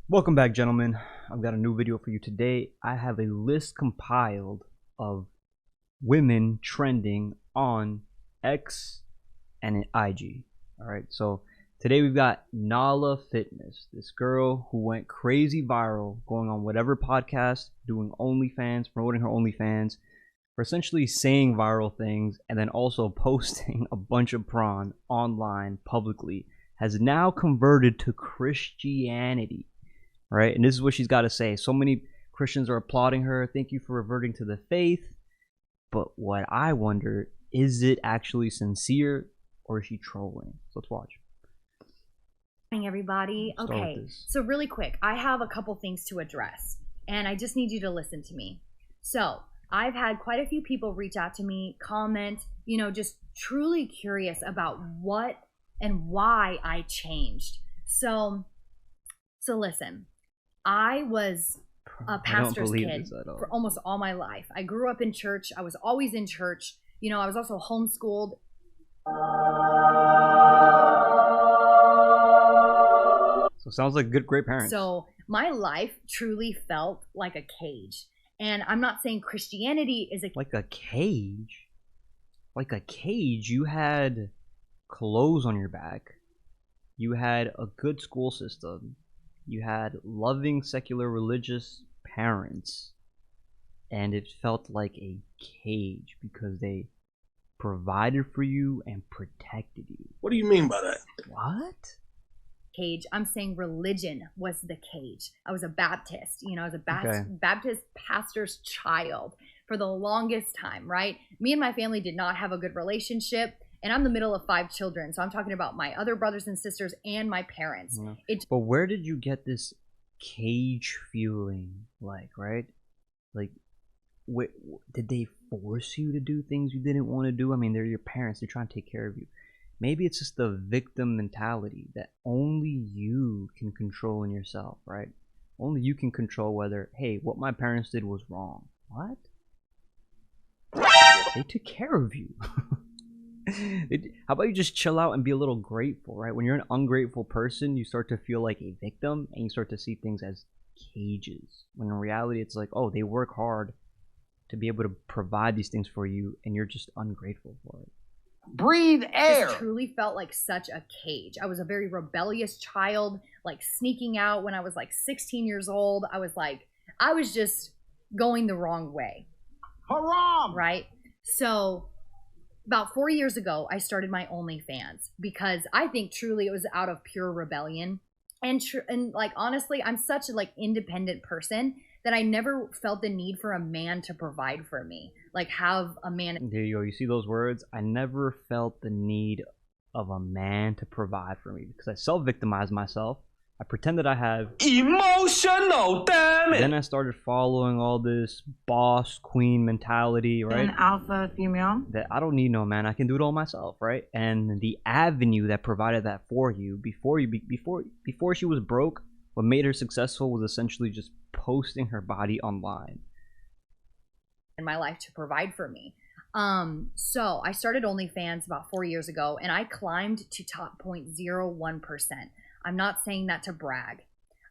Welcome back, gentlemen. I've got a new video for you today. I have a list compiled of women trending on X and IG. Alright, so today we've got Nala Fitness, this girl who went crazy viral, going on whatever podcast, doing OnlyFans, promoting her OnlyFans, for essentially saying viral things and then also posting a bunch of porn online publicly, has now converted to Christianity. Right, and this is what she's got to say. So many Christians are applauding her. Thank you for reverting to the faith. But what I wonder, is it actually sincere or is she trolling? So let's watch. Morning, everybody. Okay, so really quick, I have a couple things to address, and I just need you to listen to me. So I've had quite a few people reach out to me, comment, just truly curious about what and why I changed. So listen. I was a pastor's kid for almost all my life. I grew up in church. I was always in church. I was also homeschooled. So sounds like great parents. So my life truly felt like a cage. And I'm not saying Christianity is like a cage. Like a cage. You had clothes on your back. You had a good school system. You had loving secular religious parents, and it felt like a cage because they provided for you and protected you. What do you mean by that? What? Cage. I'm saying religion was the cage. I was a Baptist. I was a Baptist pastor's child for the longest time, right? Me and my family did not have a good relationship. And I'm the middle of 5 children, so I'm talking about my other brothers and sisters and my parents. Yeah. But where did you get this cage feeling, right? Like, did they force you to do things you didn't want to do? I mean, they're your parents. They're trying to take care of you. Maybe it's just the victim mentality that only you can control in yourself, right? Only you can control whether, hey, what my parents did was wrong. What? They took care of you. How about you just chill out and be a little grateful, right? When you're an ungrateful person, you start to feel like a victim and you start to see things as cages. When in reality, it's like, oh, they work hard to be able to provide these things for you and you're just ungrateful for it. Breathe air. It truly felt like such a cage. I was a very rebellious child, like sneaking out when I was like 16 years old. I was just going the wrong way. Haram! Right? So about 4 years ago, I started my OnlyFans because I think truly it was out of pure rebellion. And like, honestly, I'm such a independent person that I never felt the need for a man to provide for me. Like, have a man. There you go. You see those words? I never felt the need of a man to provide for me because I self-victimized myself. I pretended I have emotional damage. Then I started following all this boss queen mentality, right? An alpha female. That I don't need no man. I can do it all myself, right? And the avenue that provided that for you before she was broke, what made her successful was essentially just posting her body online. In my life to provide for me. So I started OnlyFans about 4 years ago, and I climbed to top 0.01%. I'm not saying that to brag.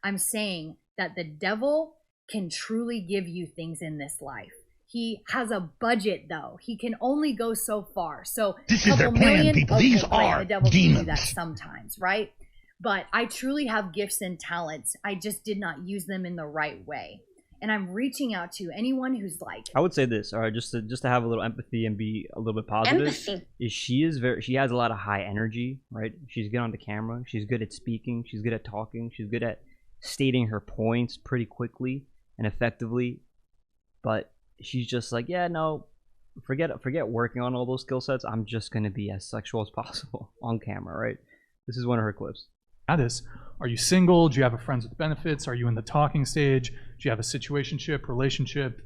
I'm saying that the devil can truly give you things in this life. He has a budget, though. He can only go so far. So this is their plan, people. These are the devil demons. can do that sometimes, right? But I truly have gifts and talents. I just did not use them in the right way. And I'm reaching out to anyone who's like, I would say this, all right, just to have a little empathy and be a little bit positive. Empathy. She has a lot of high energy, right? She's good on the camera. She's good at speaking. She's good at talking. She's good at stating her points pretty quickly and effectively. But she's just like, yeah, no, forget working on all those skill sets. I'm just gonna be as sexual as possible on camera, right? This is one of her clips. Are you single? Do you have a friends with benefits? Are you in the talking stage? Do you have a situationship, relationship,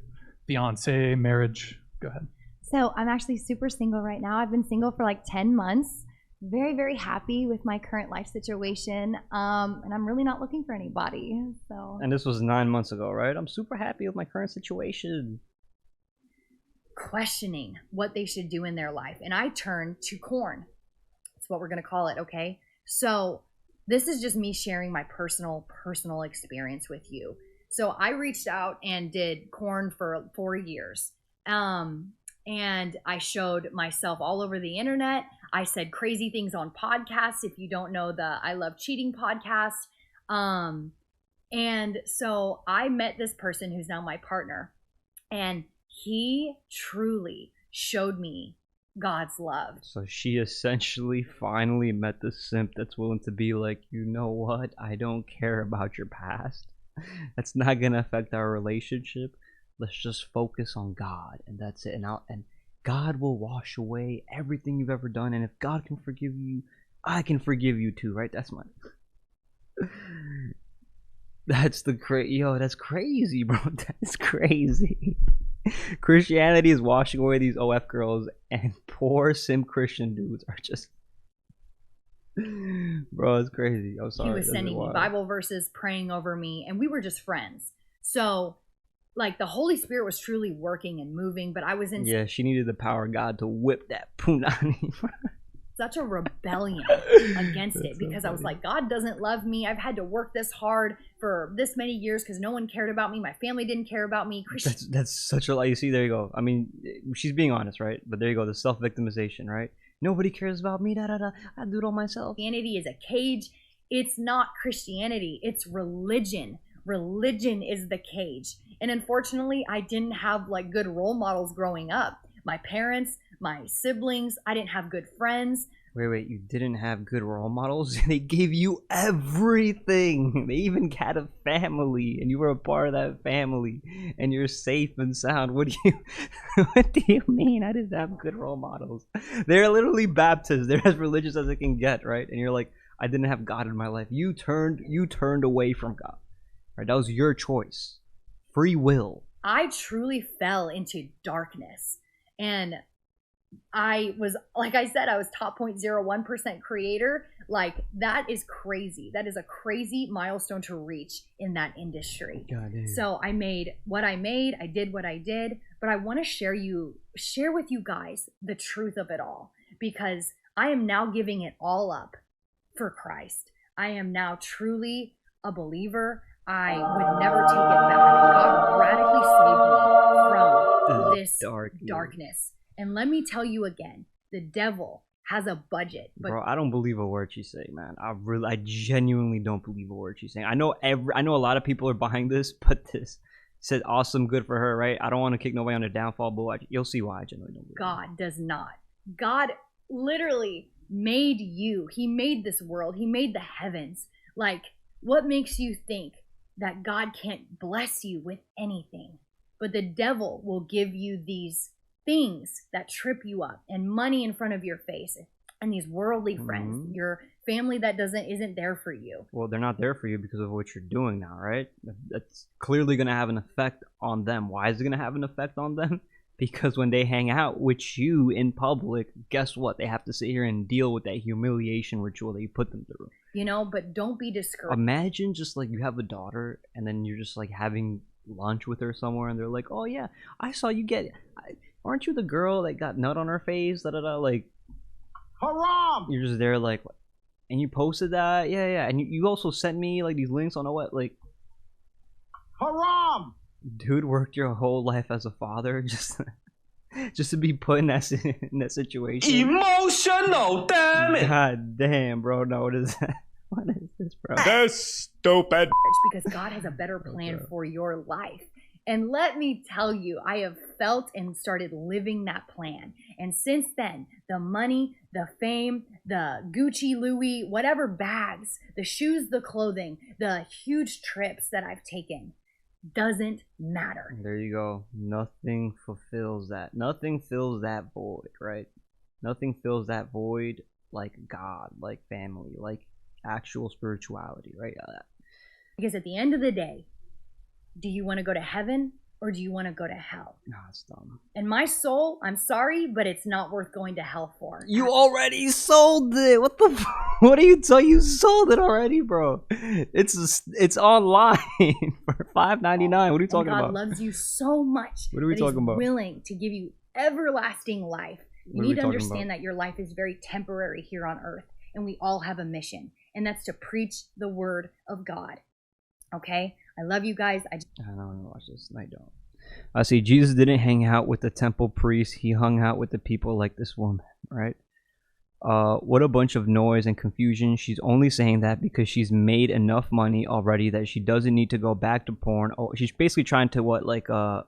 fiance, marriage? Go ahead. So I'm actually super single right now. I've been single for like 10 months. Very, very happy with my current life situation. And I'm really not looking for anybody. So. And this was 9 months ago, right? I'm super happy with my current situation. Questioning what they should do in their life. And I turned to corn. That's what we're going to call it, okay? So this is just me sharing my personal experience with you. So I reached out and did corn for 4 years. And I showed myself all over the internet. I said crazy things on podcasts. If you don't know the I Love Cheating podcast. And so I met this person who's now my partner, and he truly showed me God's love. So she essentially finally met the simp that's willing to be like, you know what? I don't care about your past. That's not gonna affect our relationship. Let's just focus on God, and that's it. And God will wash away everything you've ever done. And if God can forgive you, I can forgive you too, right? That's my. That's that's crazy, bro. That's crazy. Christianity is washing away these OF girls, and poor sim Christian dudes are just. Bro, it's crazy. I'm sorry. He was sending me Bible verses, praying over me, and we were just friends. So, like, the Holy Spirit was truly working and moving, but I was in. Yeah, she needed the power of God to whip that punani. Such a rebellion against it, because I was like, God doesn't love me. I've had to work this hard for this many years because no one cared about me. My family didn't care about me. That's such a lie. You see, there you go. I mean, she's being honest, right? But there you go, the self-victimization, right? Nobody cares about me. I do it all myself. Christianity is a cage. It's not Christianity. It's religion. Religion is the cage. And unfortunately, I didn't have like good role models growing up. My parents, my siblings, I didn't have good friends. Wait, you didn't have good role models? They gave you everything. They even had a family, and you were a part of that family, and you're safe and sound. What do you mean I didn't have good role models? They're literally Baptists. They're as religious as it can get, right? And you're like, I didn't have God in my life. You turned away from God. Right? That was your choice. Free will. I truly fell into darkness. And I was, like I said, I was top 0.01% creator. Like, that is crazy. That is a crazy milestone to reach in that industry. So I made what I made. I did what I did. But I want to share with you guys the truth of it all, because I am now giving it all up for Christ. I am now truly a believer. I would never take it back. God radically saved me from this darkness. And let me tell you again, the devil has a budget. But bro, I don't believe a word she's saying, man. I genuinely don't believe a word she's saying. I know a lot of people are behind this, but this said awesome, good for her, right? I don't want to kick nobody on a downfall, but you'll see why I genuinely don't believe. God does not. God literally made you. He made this world. He made the heavens. Like, what makes you think that God can't bless you with anything? But the devil will give you these things that trip you up, and money in front of your face, and these worldly friends, your family that isn't there for you. Well, they're not there for you because of what you're doing now, right? That's clearly going to have an effect on them. Why is it going to have an effect on them? Because when they hang out with you in public, guess what? They have to sit here and deal with that humiliation ritual that you put them through. You know, but don't be discouraged. Imagine just like you have a daughter, and then you're just like having lunch with her somewhere, and they're like, oh yeah, I saw you aren't you the girl that got nut on her face? Like, haram! You're just there, like, and you posted that, yeah. And you also sent me like these links on what, like, haram! Dude worked your whole life as a father just to be put in that situation. Emotional, damn it! God damn, bro. No, what is that? What is this, bro? That's stupid. Because God has a better plan for your life. And let me tell you, I have felt and started living that plan. And since then, the money, the fame, the Gucci, Louis, whatever bags, the shoes, the clothing, the huge trips that I've taken doesn't matter. There you go. Nothing fulfills that. Nothing fills that void, right? Nothing fills that void like God, like family, like actual spirituality, right? Because at the end of the day, do you want to go to heaven or do you want to go to hell? No, it's dumb. And my soul, I'm sorry, but it's not worth going to hell for. You already sold it. What the? What are you telling? You sold it already, bro. It's online for $5.99. What are you talking about? God loves you so much. What are we talking about? Willing to give you everlasting life. You need to understand that your life is very temporary here on earth, and we all have a mission. and that's to preach the word of God. Okay? I love you guys. I don't want to watch this. I don't. I see. Jesus didn't hang out with the temple priests. He hung out with the people like this woman, right? What a bunch of noise and confusion. She's only saying that because she's made enough money already that she doesn't need to go back to porn. Oh, she's basically trying to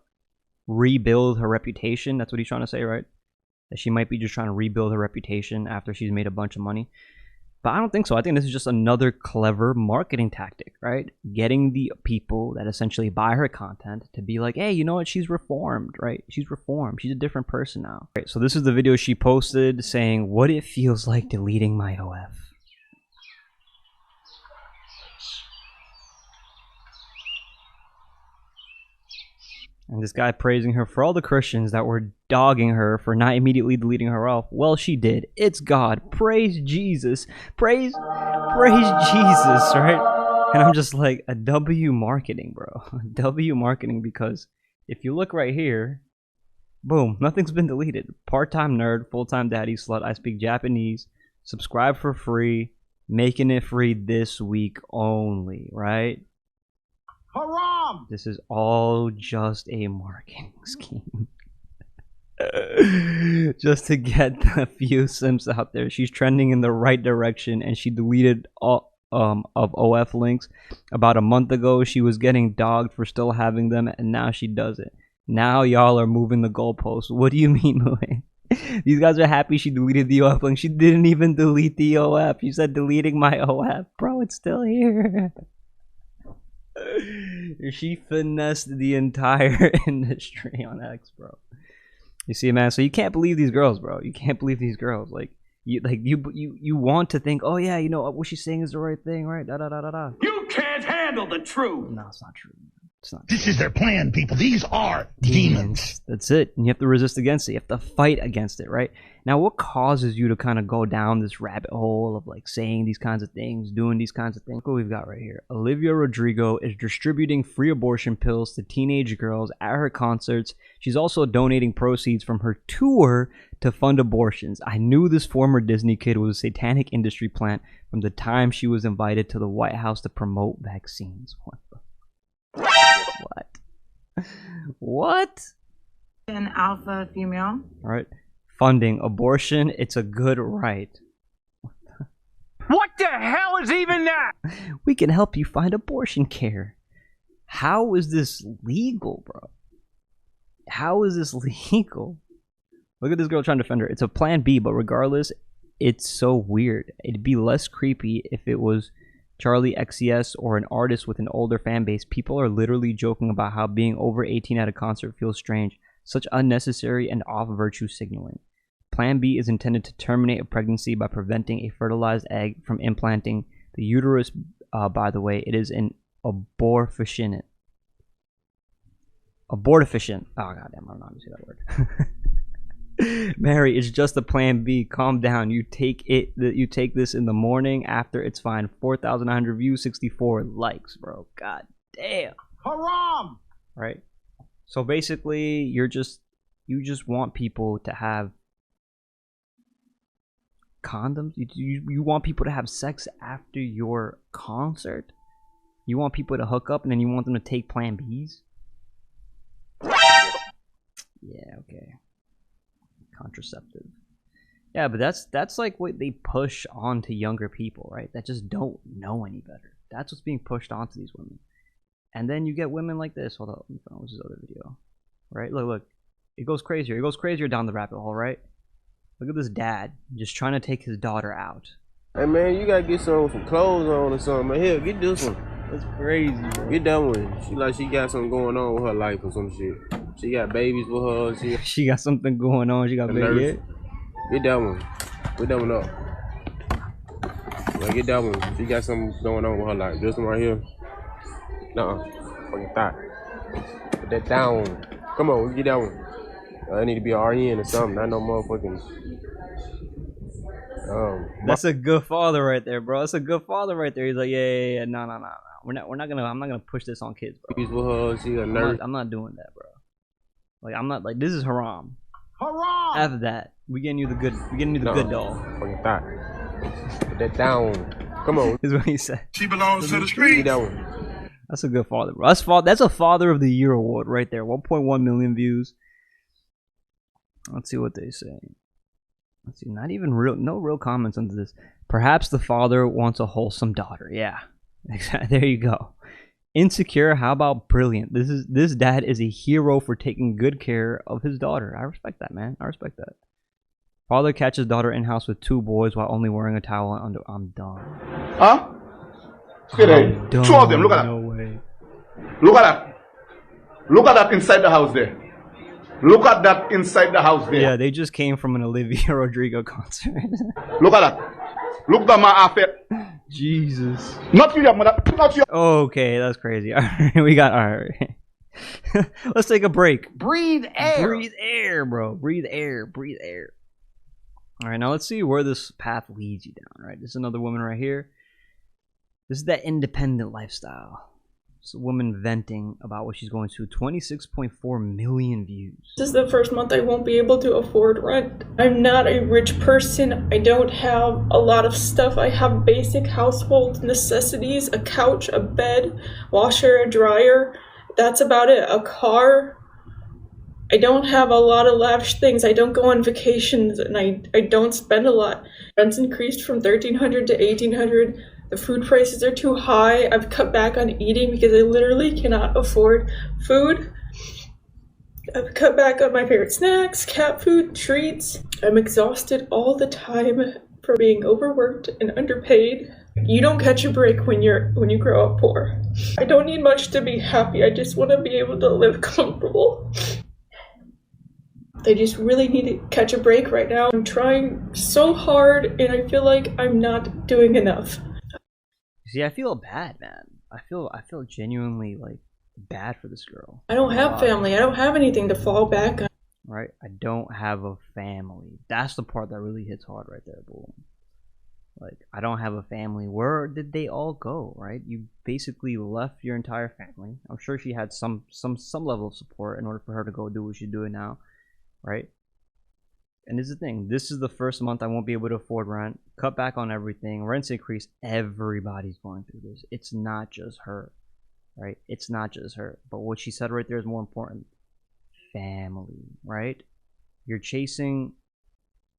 rebuild her reputation. That's what he's trying to say, right? That she might be just trying to rebuild her reputation after she's made a bunch of money. But I don't think so. I think this is just another clever marketing tactic, right? Getting the people that essentially buy her content to be like, hey, you know what? She's reformed, right? She's reformed. She's a different person now. Right, so this is the video she posted saying what it feels like deleting my OF. And this guy praising her for all the Christians that were dogging her for not immediately deleting her off. Well, she did. It's God. Praise Jesus. Praise Jesus, right? And I'm just like, a W marketing, bro. W marketing, because if you look right here, boom, nothing's been deleted. Part-time nerd, full-time daddy slut, I speak Japanese, subscribe for free, making it free this week only, right? Haram! This is all just a marketing scheme. Just to get a few simps out there. She's trending in the right direction, and she deleted all of OF links about a month ago. She was getting dogged for still having them, and now she does it. Now y'all are moving the goalposts. What do you mean, Moe? These guys are happy she deleted the OF link. She didn't even delete the OF. She said deleting my OF. Bro, it's still here. She finessed the entire industry on X, bro. You see, man. So you can't believe these girls, bro. You can't believe these girls. You want to think, oh yeah, you know what she's saying is the right thing, right? Da da da da da. You can't handle the truth. No, it's not true. It's not. This is their plan, people. These are demons. That's it. And you have to resist against it. You have to fight against it, right? Now, what causes you to kind of go down this rabbit hole of like saying these kinds of things, doing these kinds of things? Look what we've got right here. Olivia Rodrigo is distributing free abortion pills to teenage girls at her concerts. She's also donating proceeds from her tour to fund abortions. I knew this former Disney kid was a satanic industry plant from the time she was invited to the White House to promote vaccines. What? What? An alpha female. All right. Funding abortion, it's a good right. What the hell is even that? We can help you find abortion care. How is this legal, bro? How is this legal? Look at this girl trying to defend her. It's a plan B, but regardless, it's so weird. It'd be less creepy if it was Charlie XCS or an artist with an older fan base. People are literally joking about how being over 18 at a concert feels strange. Such unnecessary and off-virtue signaling. Plan B is intended to terminate a pregnancy by preventing a fertilized egg from implanting the uterus. By the way, it is an abortifacient. Abortifacient. Oh, goddamn, I don't know how to say that word. Mary, it's just a plan B. Calm down. You take this in the morning after it's fine. 4,900 views, 64 likes, bro. God damn. Haram! Right? So basically, you just want people to have condoms. You want people to have sex after your concert. You want people to hook up, and then you want them to take Plan Bs. Yeah, okay. Contraceptive. Yeah, but that's like what they push on to younger people, right? That just don't know any better. That's what's being pushed onto these women. And then you get women like this. Hold up, what's this other video? Right? Look. It goes crazier. It goes crazier down the rabbit hole, right? Look at this dad just trying to take his daughter out. Hey man, you gotta get some clothes on or something. Man, here, get this one. That's crazy, bro. Get that one. She got something going on with her life or some shit. She got babies with her. She got something going on. She got babies. Get that one. Put that one up. Yeah, get that one. She got something going on with her life. This one right here. Nuh-uh. Fucking thought. Put that down. Come on, we get that one. I need to be an RN or something. Not no motherfucking. That's a good father right there, bro. That's a good father right there. He's like, yeah. No. I'm not gonna push this on kids, bro. He's with her. She a nurse. I'm not doing that, bro. Like, I'm not like, this is haram. Haram! After that, we getting you the good. We getting you the good doll. Fucking thought. Put that down. Come on. Is what he said. She belongs to the Get street. that one. That's a good father, bro. That's a Father of the Year award right there. 1.1 million views. Let's see what they say. Let's see. Not even no real comments under this. Perhaps the father wants a wholesome daughter. Yeah, there you go. Insecure. How about brilliant? This dad is a hero for taking good care of his daughter. I respect that, man. I respect that. Father catches daughter in house with 2 boys while only wearing a towel under. I'm done. Huh? See there. 2 of them. Look at that. No way. Look at that. Look at that inside the house there. Look at that inside the house there. Yeah, they just came from an Olivia Rodrigo concert. Look at that. Look at my affair. Jesus. Not you, mother. Not you. Okay, that's crazy. All right, we got. All right. Let's take a break. Breathe air. Breathe air, bro. Breathe air. Breathe air. All right, now let's see where this path leads you down. All right, this is another woman right here. This is that independent lifestyle. It's a woman venting about what she's going through. 26.4 million views. This is the first month I won't be able to afford rent. I'm not a rich person. I don't have a lot of stuff. I have basic household necessities, a couch, a bed, washer, a dryer. That's about it. A car. I don't have a lot of lavish things. I don't go on vacations and I don't spend a lot. Rent's increased from $1,300 to $1,800. The food prices are too high. I've cut back on eating because I literally cannot afford food. I've cut back on my favorite snacks, cat food, treats. I'm exhausted all the time for being overworked and underpaid. You don't catch a break when you grow up poor. I don't need much to be happy. I just want to be able to live comfortable. I just really need to catch a break right now. I'm trying so hard and I feel like I'm not doing enough. See, I feel bad, man. I feel genuinely like bad for this girl. I don't have family. I don't have anything to fall back on. Right? I don't have a family. That's the part that really hits hard right there, boom. Like, I don't have a family. Where did they all go, right? You basically left your entire family. I'm sure she had some level of support in order for her to go do what she's doing now, right? And this is the thing. This is the first month I won't be able to afford rent. Cut back on everything. Rents increase. Everybody's going through this. It's not just her, right? It's not just her. But what she said right there is more important. Family, right? You're chasing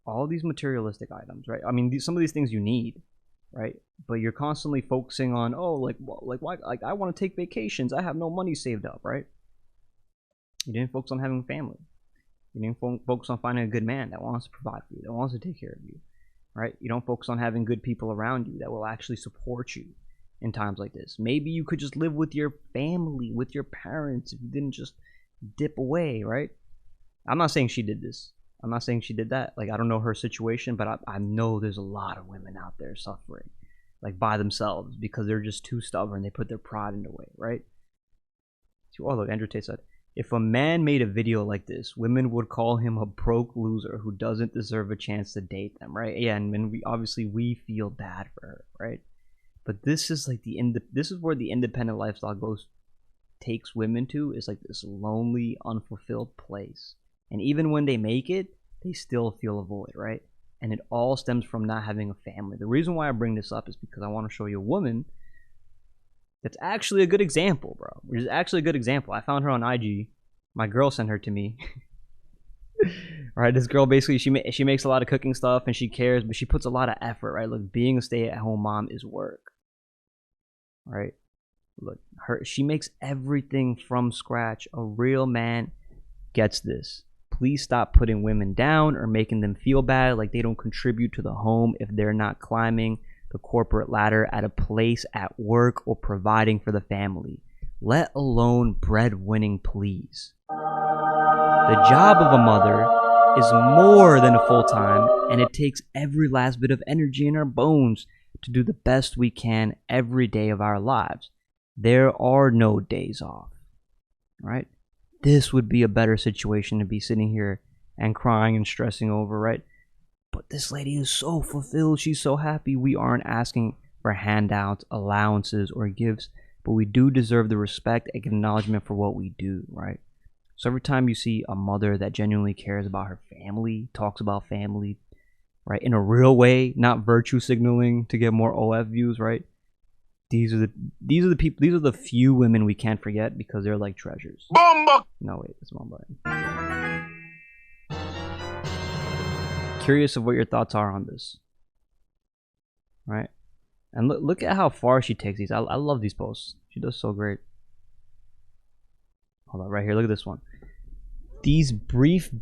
all these materialistic items, right? I mean, some of these things you need, right? But you're constantly focusing on, oh, like why? Like, I want to take vacations. I have no money saved up, right? You didn't focus on having a family. You didn't focus on finding a good man that wants to provide for you, that wants to take care of you, right? You don't focus on having good people around you that will actually support you in times like this. Maybe you could just live with your family, with your parents, if you didn't just dip away, right? I'm not saying she did this. I'm not saying she did that. Like, I don't know her situation, but I know there's a lot of women out there suffering, like, by themselves because they're just too stubborn. They put their pride in the way, right? Oh, look, Andrew Tate said, if a man made a video like this, women would call him a broke loser who doesn't deserve a chance to date them, right? Yeah, and we feel bad for her, right? But this is like this is where the independent lifestyle takes women to, is like this lonely, unfulfilled place. And even when they make it, they still feel a void, right? And it all stems from not having a family. The reason why I bring this up is because I want to show you a woman that's actually a good example, bro. Which is actually a good example. I found her on IG. My girl sent her to me. Right, this girl basically she makes a lot of cooking stuff and she cares, but she puts a lot of effort, right? Look, being a stay-at-home mom is work, right? Look, she makes everything from scratch. A real man gets this. Please stop putting women down or making them feel bad like they don't contribute to the home if they're not climbing the corporate ladder at a place at work or providing for the family, let alone breadwinning, please. The job of a mother is more than a full-time, and it takes every last bit of energy in our bones to do the best we can every day of our lives. There are no days off, right? This would be a better situation to be sitting here and crying and stressing over, right? But this lady is so fulfilled. She's so happy. We aren't asking for handouts, allowances, or gifts, but we do deserve the respect and acknowledgement for what we do, right? So every time you see a mother that genuinely cares about her family, talks about family, right? In a real way, not virtue signaling to get more OF views, right? These are the people. These are the few women we can't forget because they're like treasures. Bomba! No, wait, that's one button. Curious of what your thoughts are on this, right? And look at how far she takes these. I love these posts. She does so great. Hold on, right here. Look at this one. These brief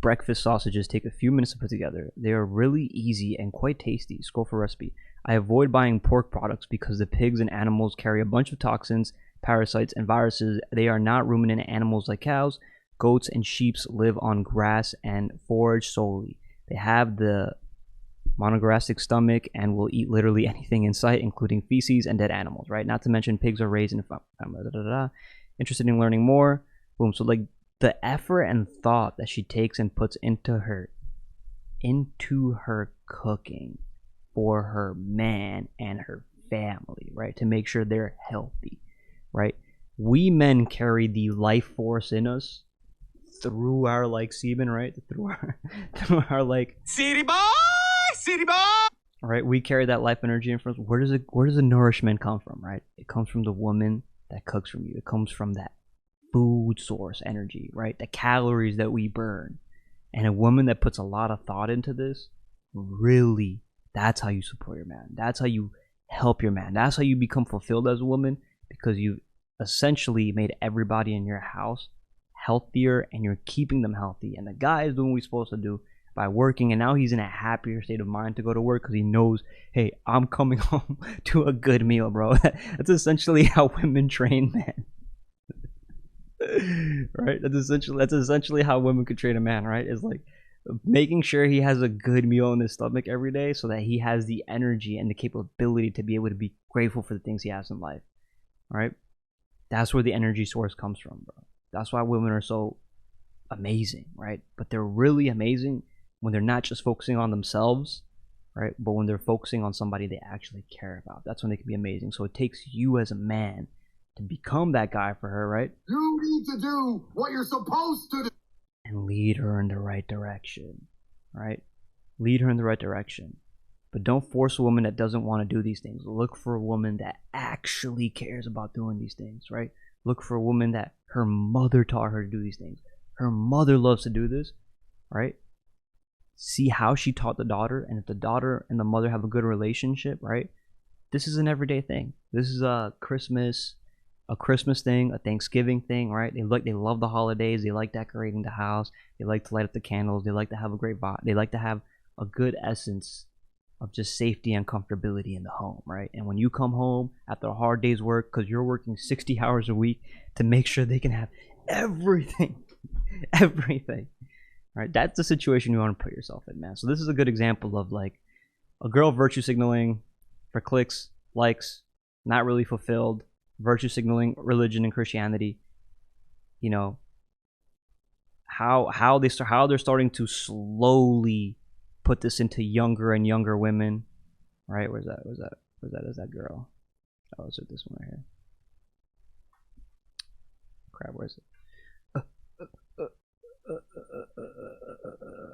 breakfast sausages take a few minutes to put together. They are really easy and quite tasty. Scroll for recipe. I avoid buying pork products because the pigs and animals carry a bunch of toxins, parasites, and viruses. They are not ruminant animals like cows. Goats and sheep live on grass and forage solely. They have the monogastric stomach and will eat literally anything in sight, including feces and dead animals, right? Not to mention pigs are raised in interested in learning more. Boom. So like the effort and thought that she takes and puts into her cooking for her man and her family, right? To make sure they're healthy, right? We men carry the life force in us through our like semen, right? Through our like City boy! City boy! Right? We carry that life energy in front. Where does the nourishment come from, right? It comes from the woman that cooks from you. It comes from that food source energy, right? The calories that we burn. And a woman that puts a lot of thought into this, really, that's how you support your man. That's how you help your man. That's how you become fulfilled as a woman, because you essentially made everybody in your house healthier and you're keeping them healthy. And the guy is doing what he's supposed to do by working, and now he's in a happier state of mind to go to work because he knows, hey, I'm coming home to a good meal, bro. That's essentially how women train men. Right? That's essentially how women could train a man, right? It's like making sure he has a good meal in his stomach every day so that he has the energy and the capability to be able to be grateful for the things he has in life. Right? That's where the energy source comes from, bro. That's why women are so amazing, right? But they're really amazing when they're not just focusing on themselves, right? But when they're focusing on somebody they actually care about. That's when they can be amazing. So it takes you as a man to become that guy for her, right? You need to do what you're supposed to do. And lead her in the right direction, right? Lead her in the right direction. But don't force a woman that doesn't want to do these things. Look for a woman that actually cares about doing these things, right? Look for a woman that her mother taught her to do these things. Her mother loves to do this, right? See how she taught the daughter, and if the daughter and the mother have a good relationship, right? This is an everyday thing. This is a Christmas thing, a Thanksgiving thing, right? They love the holidays. They like decorating the house. They like to light up the candles. They like to have a great vibe. They like to have a good essence of just safety and comfortability in the home, right? And when you come home after a hard day's work, because you're working 60 hours a week to make sure they can have everything, right? That's the situation you want to put yourself in, man. So this is a good example of like a girl virtue signaling for clicks, likes, not really fulfilled, virtue signaling religion and Christianity. You know, how they're starting to slowly put this into younger and younger women, right? Where's that? Is that girl? Oh, is it this one right here? Crap, where's it?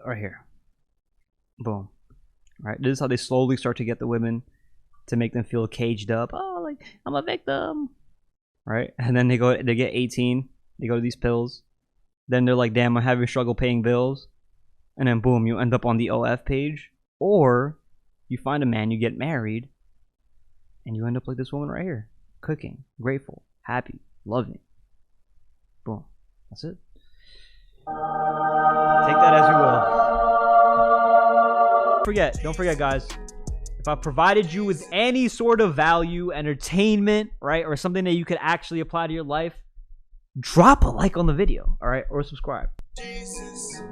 Right here. Boom. Right, this is how they slowly start to get the women to make them feel caged up. Oh, like I'm a victim, right? And then they get 18. They go to these pills. Then they're like, damn, I'm having struggle paying bills. And then boom, you end up on the OF page. Or you find a man, you get married, and you end up like this woman right here. Cooking, grateful, happy, loving. Boom. That's it. Take that as you will. Don't forget, guys. If I provided you with any sort of value, entertainment, right, or something that you could actually apply to your life, drop a like on the video, all right, or subscribe. Jesus.